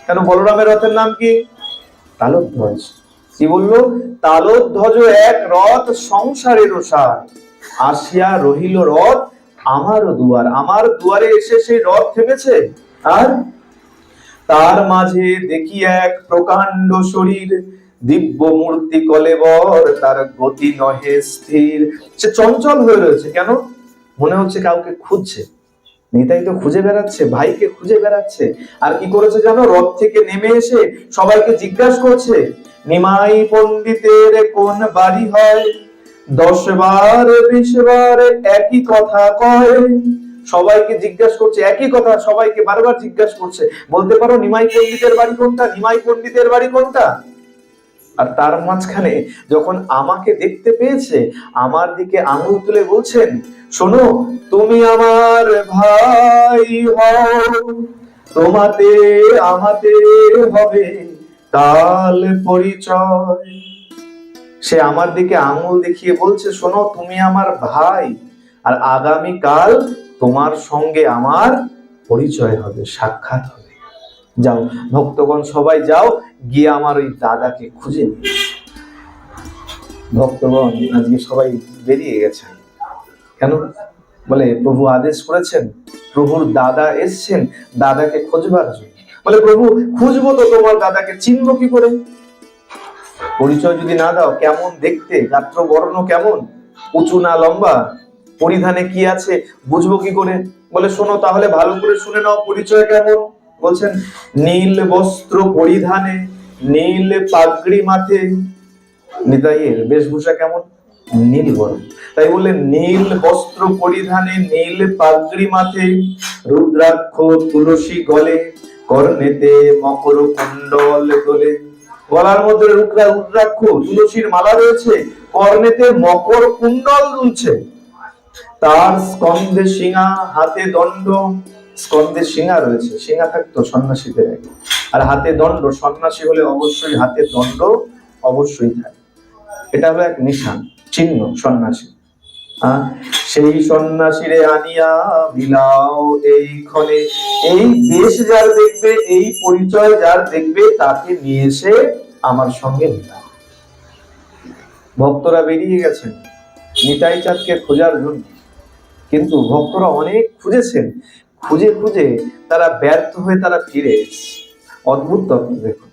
কেন বলরামের রথের নাম কি? তালোধ্বজ। কি বললো? তালোধ্বজ এক রথ সংসারের সার, আসিয়া রহিল রথ আমার দুয়ার। আমার দুয়ারে এসে সেই রথ থেমেছে, আর তার মাঝে দেখি এক প্রকাণ্ড শরীর, দিব্য মূর্তি কলেবর, তার গতি নহে স্থির। সে চঞ্চল হয়ে রয়েছে, কেন? মনে হচ্ছে কাউকে খুঁজছে। নিতাই তো খুঁজে বেড়াচ্ছে, ভাইকে খুঁজে বেড়াচ্ছে। আর কি করেছে জানো? রথ থেকে নেমে এসে সবাইকে জিজ্ঞাসা করছে, নিমাই পণ্ডিতের কোন বাড়ি হয়? 10 বার 20 বার একই কথা কয়। সবাইকে জিজ্ঞাসা করছে একই কথা, সবাইকে বারবার জিজ্ঞাসা করছে, বলতে পারো নিমাই পণ্ডিতের বাড়ি কোনটা? নিমাই পণ্ডিতের বাড়ি কোনটা? আর তার মাঝখানে যখন আমাকে দেখতে পেয়েছে, আমার দিকে আঙুল তুলে বলছেন, শোনো তুমি আমার ভাই হও, তোমাতে আমাতে হবে কাল পরিচয়। সে আমার দিকে আঙুল দেখিয়ে বলছে, শোনো তুমি আমার ভাই, আর আগামী কাল তোমার সঙ্গে আমার পরিচয় হবে, সাক্ষাৎ হবে। যাও ভক্তগণ সবাই যাও, গিয়ে আমার ওই দাদাকে খুঁজে নিয়ে। ভক্তগণ আজকে সবাই বেরিয়ে গেছেন। কেন? বলে, প্রভু আদেশ করেছেন, প্রভুর দাদা এসছেন দাদাকে খোঁজবার জন্য। বলে, প্রভু খুঁজবো তো তোমার দাদাকে, চিনবো কি করে? পরিচয় যদি না দাও, কেমন দেখতে, গাত্র বর্ণ কেমন, উঁচু না লম্বা, পরিধানে কি আছে, বুঝবো কি করে? বলে, শোনো তাহলে ভালো করে শুনে নাও পরিচয় কেমন। বলছেন, নীল বস্ত্র পরিধানে, নীল পাগড়ি মাথে। নিতাইয়ের বেশভূষা কেমন? নীল বর্ণ। তাই বললেন, নীল বস্ত্র পরিধানে, নীল পাগড়ি মাথে, রুদ্রাক্ষ তুলসী গলে, কর্ণেতে মকর কুণ্ডল দোলে। গলার মধ্যে রুদ্রাক্ষ তুলসীর মালা রয়েছে, কর্ণেতে মকর কুণ্ডল দুলছে। তার স্কন্ধে শিঙা, হাতে দণ্ড। স্কন্ধে শিঙা রয়েছে, শিঙা থাকতো সন্ন্যাসীদের, আর হাতে দণ্ড, সন্ন্যাসী হলে অবশ্যই হাতে দণ্ড অবশ্যই থাকে। এটা হলো এক নিশান, চিহ্ন সন্ন্যাসী। সেই সন্ন্যাসীরে আনিয়া বিলাও এই ক্ষণে। এই দেশ যার দেখবে, এই পরিচয় যার দেখবে, তাকে নিয়ে এসে আমার সঙ্গে মিলাও। ভক্তরা বেরিয়ে গেছেন নিতাই চাঁদকে খোঁজার জন্য, কিন্তু ভক্তরা অনেক খুঁজেছেন, খুঁজে খুঁজে তারা ব্যর্থ হয়ে তারা ফিরে এসেছে। অদ্ভুত তত্ত্ব দেখুন,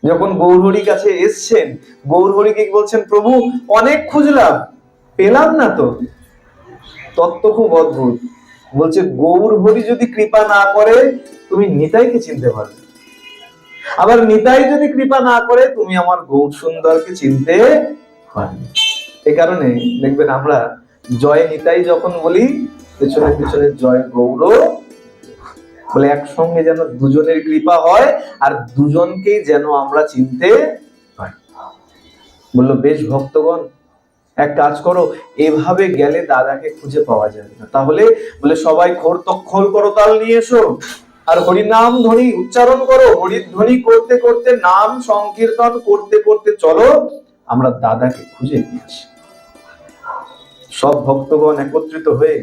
যখন গৌরহরির কাছে এসছেন, গৌরহরিকে বলছেন, প্রভু অনেক খুঁজলাম, পেলাম না তো। তত্ত্ব খুব অদ্ভুত। বলছে গৌর হরি যদি কৃপা না করে তুমি নিতাইকে চিনতে পারবে, আবার নিতাই যদি কৃপা না করে তুমি আমার গৌর সুন্দরকে চিনতে পারবে। এই কারণে দেখবেন আমরা জয় নিতাই যখন বলি পেছনে পেছনে জয় গৌর বলে, একসঙ্গে যেন দুজনের কৃপা হয় আর দুজনকেই যেন আমরা চিনতে পারি। বললো বেশ ভক্তগণ, এক কাজ করো, এভাবে গেলে দাদাকে খুঁজে পাওয়া যাবে না, তাহলে বলে সবাই খোল করতাল নিয়ে এসো আর হরিনাম ধ্বনি উচ্চারণ করো, হরির ধ্বনি করতে করতে নাম সংকীর্তন করতে করতে চলো আমরা দাদাকে খুঁজে পেয়েছি। সব ভক্তগণ একত্রিত হয়ে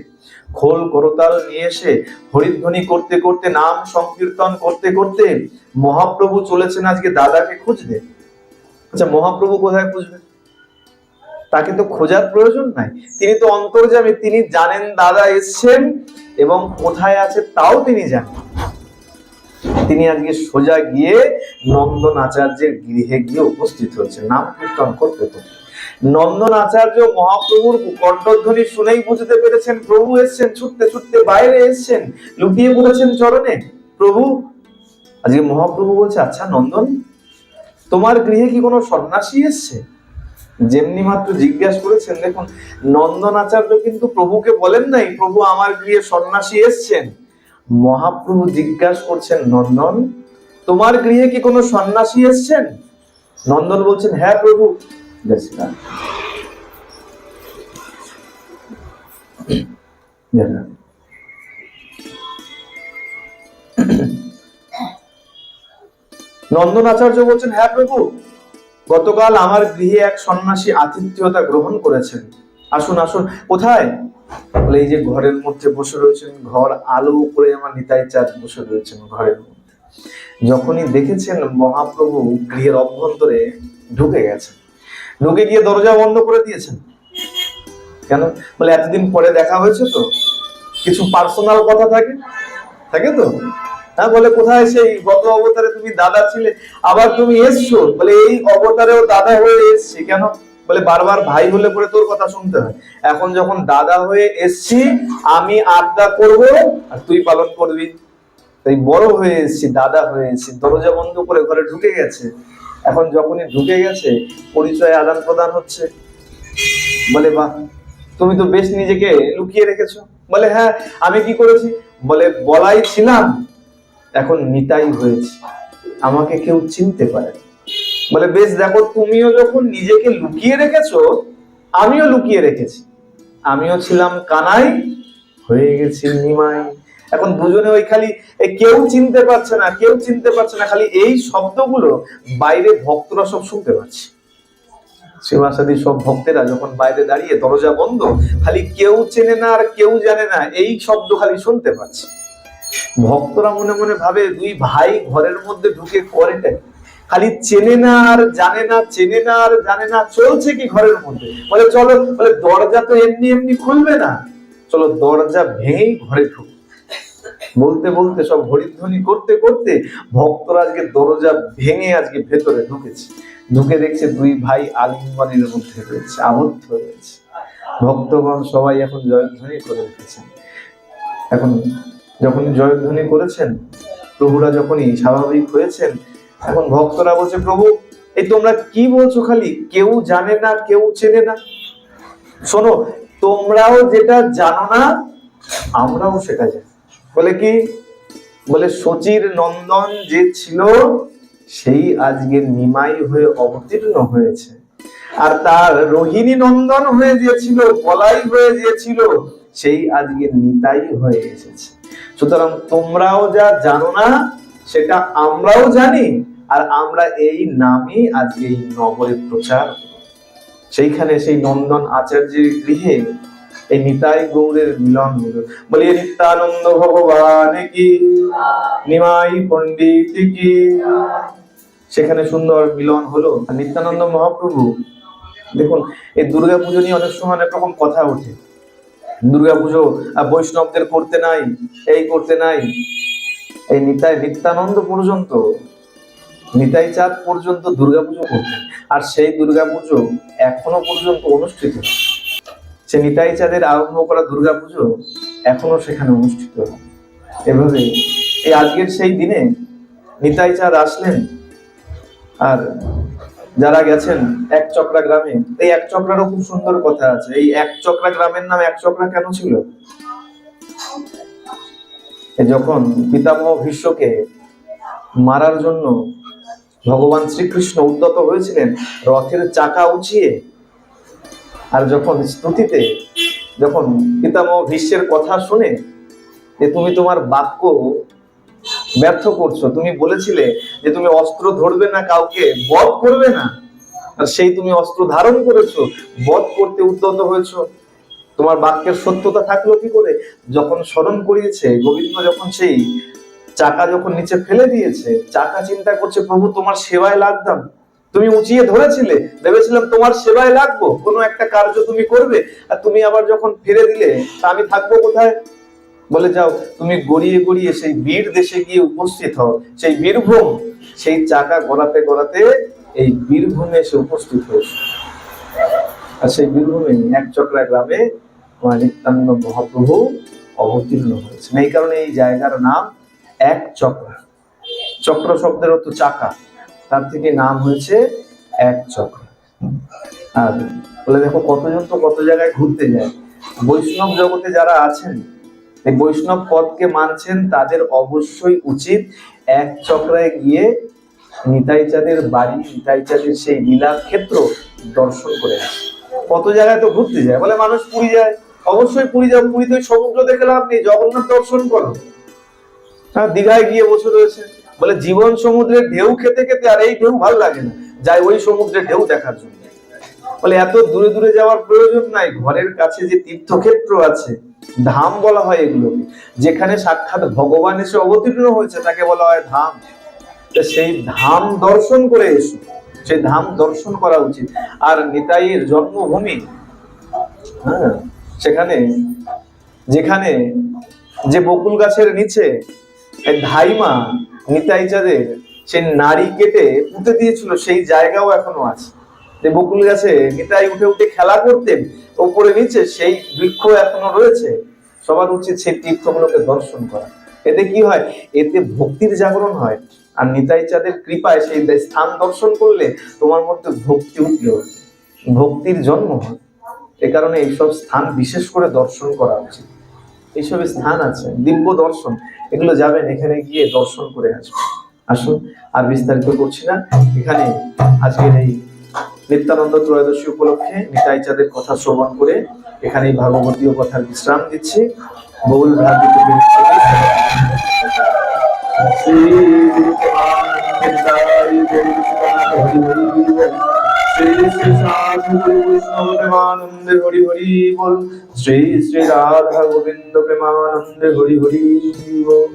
খোল করতাল নিয়ে এসে হরিধ্বনি করতে করতে নাম সংকীর্তন করতে করতে মহাপ্রভু চলেছেন আজকে দাদাকে খুঁজতে। আচ্ছা, মহাপ্রভু কোথায় খুঁজবেন? তাকে তো খোঁজার প্রয়োজন নাই, তিনি তো অন্তর্যামী, তিনি জানেন দাদা এসছেন এবং কোথায় আছে তাও তিনি জানেন। তিনি আজকে সোজা গিয়ে নন্দন আচার্যের গৃহে গিয়ে উপস্থিত হয়েছে নাম কীর্তন করতে করতে। নন্দন আচার্য মহাপ্রভুর কণ্ঠধ্বনি শুনেই বুঝতে পেরেছেন প্রভু এসছেন, ছুটতে ছুটতে বাইরে এসছেন, লুকিয়ে পড়েছেন চরণে প্রভু। আজকে মহাপ্রভু বলছে, আচ্ছা নন্দন, তোমার গৃহে কি কোনো সন্ন্যাসী এসছে? যেমনি মাত্র জিজ্ঞাসা করেছেন, দেখুন নন্দন আচার্য কিন্তু প্রভুকে বলেন নাই প্রভু আমার গৃহে সন্ন্যাসী এসছেন। মহাপ্রভু জিজ্ঞাসা করছেন, নন্দন তোমার গৃহে কি কোনো সন্ন্যাসী এসছেন? নন্দন বলছেন, হ্যাঁ প্রভু। নন্দন আচার্য বলছেন, হ্যাঁ প্রভু, গতকাল আমার গৃহে এক সন্ন্যাসী আতিথ্যতা গ্রহণ করেছেন। আসুন আসুন। কোথায়? বলে এই যে ঘরের মধ্যে বসে রয়েছেন, ঘর আলো করে আমার নিতাই চাঁদ বসে রয়েছেন ঘরের মধ্যে। যখনই দেখেছেন মহাপ্রভু গৃহের অভ্যন্তরে ঢুকে গেছেন, ঢুকে গিয়ে দরজা বন্ধ করে দিয়েছেন। কেন? বলে এতদিন পরে দেখা হয়েছে তো, কিছু পার্সোনাল কথা থাকে থাকে তো। হ্যাঁ, বলে কোথায় সেই গত অবতারে তুমি দাদা ছিলে, আবার তুমি এসছো? বলে এই অবতারেও দাদা হয়ে এসছি। কেন? বলে বারবার ভাই হলে পরে তোর কথা শুনতে হয়, এখন যখন দাদা হয়ে এসছি আমি আড্ডা করব আর তুই পালন করবি, তাই বড় হয়ে এসছি, দাদা হয়ে এসছি। দরজা বন্ধ করে ঘরে ঢুকে গেছে। এখন যখনই ঢুকে গেছে পরিচয় আদান প্রদান হচ্ছে। বলে বাহ, তুমি তো বেশ নিজেকে লুকিয়ে রেখেছো। বলে হ্যাঁ, আমি কি করেছি? বলে বলাই ছিলাম, এখন নিতাই হয়েছি, আমাকে কেউ চিনতে পারে। বলে বেশ, দেখো তুমিও যখন নিজেকে লুকিয়ে রেখেছো আমিও লুকিয়ে রেখেছি, আমিও ছিলাম কানাই, হয়ে গেছি নিমাই। এখন দুজনে ওই খালি কেউ চিনতে পারছে না, কেউ চিনতে পারছে না, খালি এই শব্দগুলো বাইরে ভক্তরা সব শুনতে পাচ্ছে। সেবাসাদী সব ভক্তেরা যখন বাইরে দাঁড়িয়ে দরজা বন্ধ, খালি কেউ চেনে না আর কেউ জানে না এই শব্দ খালি শুনতে পাচ্ছে। ভক্তরা মনে মনে ভাবে দুই ভাই ঘরের মধ্যে ঢুকে করেটা খালি চেনে না আর জানে না, চেনে না আর জানে না, চলছে কি ঘরের মধ্যে। বলে চলো, বলে দরজা তো এমনি এমনি খুলবে না, চলো দরজা ভেঙেই ঘরে ঢুক। বলতে বলতে সব হরিধ্বনি করতে করতে ভক্তরা আজকে দরজা ভেঙে আজকে ভেতরে ঢুকেছে। ঢুকে দেখছে দুই ভাই আলিঙ্গনের মধ্যে রয়েছে, আবদ্ধ রয়েছে। ভক্তগণ সবাই এখন জয়ধ্বনি করে উঠেছেন। এখন যখন জয়ধ্বনি করেছেন, প্রভুরা যখনই স্বাভাবিক হয়েছেন, এখন ভক্তরা বলছে, প্রভু এই তোমরা কি বলছো? খালি কেউ জানে না, কেউ চেনে না। শোনো, তোমরাও যেটা জানো না আমরাও সেটা জানি। বলে কি? বলে সচির নন্দন যে ছিল সেই আজকে নিমাই হয়ে অবতীর্ণ হয়েছে, আর তার রোহিণী নন্দন হয়ে গিয়েছিল, বলাই হয়ে গিয়েছিল, সেই আজকে নিতাই হয়ে এসেছে। সুতরাং তোমরাও যা জানো না সেটা আমরাও জানি, আর আমরা এই নামই আজকে এই নগরে প্রচার। সেইখানে সেই নন্দন আচার্যের গৃহে এই নিতাই গৌরের মিলন হলো। বলিয়ে নিত্যানন্দ ভগবান কি, নিমাই পণ্ডিত কি। সেখানে সুন্দর মিলন হলো। নিত্যানন্দ মহাপ্রভু দেখুন, এই দুর্গাপুজো নিয়ে অনেক সময় অনেক রকম কথা ওঠে। দুর্গাপুজো বৈষ্ণবদের করতে নাই, এই করতে নাই। এই নিত্যানন্দ পর্যন্ত, নিতাই চাঁদ পর্যন্ত দুর্গাপুজো করতেন, আর সেই দুর্গাপুজো এখনো পর্যন্ত অনুষ্ঠিত। সে নিতাই চাঁদের আরম্ভ করা দুর্গাপুজো এখনো সেখানে অনুষ্ঠিত হয়। এভাবে এই আজকের সেই দিনে নিতাই চাঁদ আসলেন, আর যারা গেছেন এক চক্রা গ্রামে, এই এক চক্রারও খুব সুন্দর কথা আছে। এই এক চক্রা গ্রামের নাম এক চক্রা কেন ছিল? যখন পিতামহ ভীষ্মকে মারার জন্য ভগবান শ্রীকৃষ্ণ উদ্যত হয়েছিলেন রথের চাকা উঁচিয়ে, আর যখন স্তুতিতে যখন পিতামহ ভীষ্মের কথা শুনে যে তুমি তোমার বাক্য ব্যর্থ করছো, তুমি বলেছিলে যে তুমি অস্ত্র ধরবে না, কাউকে বধ করবে না, আর সেই তুমি অস্ত্র ধারণ করেছো, বধ করতে উদ্যত হয়েছো, তোমার বাক্যের সত্যতা থাকলো কি করে? যখন স্মরণ করিয়েছে গোবিন্দ, যখন সেই চাকা যখন নিচে ফেলে দিয়েছে, চাকা চিন্তা করছে প্রভু তোমার সেবায় লাগতাম, তুমি উঁচিয়ে ধরেছিলে, ভেবেছিলাম তোমার সেবায় লাগবো, কোনো একটা কার্য তুমি করবে, আর তুমি আবার যখন ফিরে দিলে তা আমি থাকবো কোথায়? বলে যাও তুমি গড়িয়ে গড়িয়ে সেই বীর দেশে গিয়ে উপস্থিত হও। সেই বীরভূম, সেই চাকা গড়াতে গড়াতে এই বীরভূমে এসে উপস্থিত হয়েছে। আর সেই বীরভূমে এক চক্রা গ্রামে নিত্যানন্দ মহাপ্রভু অবতীর্ণ হয়েছেন। এই কারণে এই জায়গার নাম এক চক্রা। চক্র শব্দের অর্থ চাকা, তার থেকে নাম হয়েছে এক চক্র। আর বলে দেখো কতজন তো কত জায়গায় ঘুরতে যায়। বৈষ্ণব জগতে যারা আছেন, এই বৈষ্ণব পদকে মানছেন, তাদের অবশ্যই উচিত এক চক্রায় গিয়ে নিতাই চাঁদের বাড়ি, নিতাই চাঁদের সেই লীলা ক্ষেত্র দর্শন করে আসে। কত জায়গায় তো ঘুরতে যায়, বলে মানুষ পুরী যায়, অবশ্যই পুরী যাও, পুরীতে সমুদ্র দেখে লাভ নেই, জগন্নাথ দর্শন করো। হ্যাঁ, দীঘায় গিয়ে বসে রয়েছে, বলে জীবন সমুদ্রের ঢেউ খেতে খেতে আর এই ঢেউ ভাল লাগে না, যাই ওই সমুদ্রের ঢেউ দেখার জন্য। বলে এত দূরে দূরে যাওয়ার প্রয়োজন নাই, ঘরের কাছে যে তীর্থক্ষেত্র আছে, ধাম বলা হয় এগুলোকে, যেখানে সাক্ষাৎ ভগবান এসে অবতীর্ণ হয়েছে তাকে বলা হয় ধাম। সেই ধাম দর্শন করে এসো, সেই ধাম দর্শন করা উচিত। আর নিতাইয়ের জন্মভূমি, হ্যাঁ, সেখানে যেখানে যে বকুল গাছের নিচে ধাইমা নিতাই চাঁদের সেই নারী কেটে পুঁতে দিয়েছিল, সেই জায়গাও এখনো আছে। যে বকুল গাছে নিতাই উঠে উঠে খেলা করতেন উপরে নিচে, সেই বৃক্ষ এখনো রয়েছে। সবার উচিত সেই তীর্থগুলোকে দর্শন করা। এতে কি হয়? এতে ভক্তির জাগরণ হয়। আর নিতাই চাঁদের কৃপায় সেই স্থান দর্শন করলে তোমার মধ্যে ভক্তি উঠলে ভক্তির জন্ম হয়। এ কারণে এইসব স্থান বিশেষ করে দর্শন করা উচিত। এইসব স্থান আছে দিব্য দর্শন, এগুলো যাবেন, এখানে গিয়ে দর্শন করে আসবেন। আসুন, আর বিস্তারিত করছি না। এখানে আজকের এই নিত্যানন্দ ত্রয়োদশী উপলক্ষে নিতাই চাঁদের কথা শ্রবণ করে এখানেই ভাগবতীয় কথার বিশ্রাম দিচ্ছি। বহুল ভ্রান্তি হরি হরি বল। শ্রী শ্রী রাধা গোবিন্দ প্রেমানন্দে হরি হরি বল।